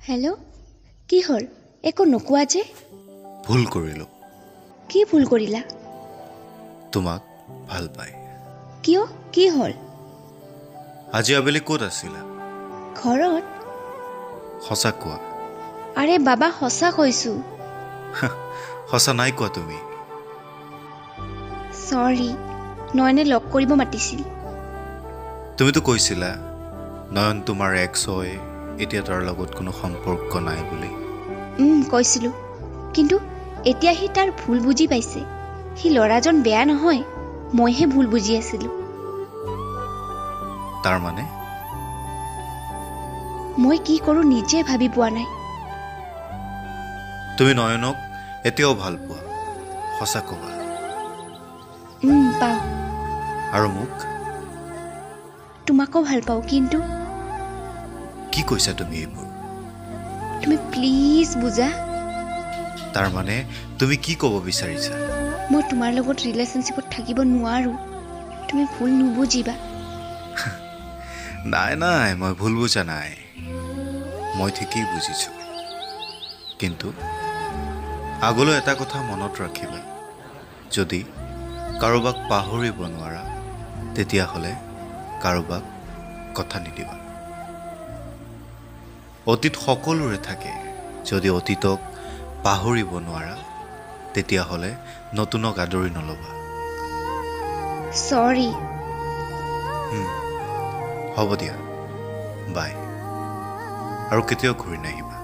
Hello', কি হ'ল? একো নোকোৱা যে? ভুল কৰিলোঁ। কি ভুল কৰিলা? তোমাক ভাল পাই। কিয়? কি হ'ল? আজি আবেলি ক'ত আছিলা? ঘৰত। সঁচা কোৱা। আৰে বাবা, সঁচা কৈছোঁ। সঁচা নাই কোৱা তুমি। চৰি, নয়নে লগ কৰিব মাতিছিল। তুমিতো কৈছিলা নয়ন তোমাৰ এক্স হয়, এতিয়া তাৰ লগত কোনো সম্পৰ্ক নাই বুলি। কৈছিলোঁ, কিন্তু এতিয়া সি তাৰ ভুল বুজি পাইছে। সি ল'ৰাজন বেয়া নহয়, মইহে ভুল বুজি আছিলোঁ। তাৰমানে? মই কি কৰোঁ নিজে ভাবি পোৱা নাই। তুমি নয়নক এতিয়াও ভাল পোৱা? সঁচা ক'বা। পাওঁ। আৰু মোক? তোমাকো ভাল পাওঁ, কিন্তু কি কৈছা তুমি এইবোৰ? তুমি প্লিজ বুজা। তাৰমানে তুমি কি ক'ব বিচাৰিছা? মই তোমাৰ লগত ৰিলেশ্যনশ্বিপত থাকিব নোৱাৰোঁ। তুমি ভুল নুবুজিবা। নাই, মই ভুল বুজা নাই। মই ঠিকেই বুজিছোঁ। কিন্তু আগলৈ এটা কথা মনত ৰাখিবা, যদি কাৰোবাক পাহৰিব নোৱাৰা তেতিয়াহ'লে কাৰোবাক কথা নিদিবা। অতীত সকলোৰে থাকে। যদি অতীতক পাহৰিব নোৱাৰা তেতিয়াহ'লে নতুনক আদৰি নল'বা। চৰি। হ'ব দিয়া, বাই। আৰু কেতিয়াও ঘূৰি নাহিবা।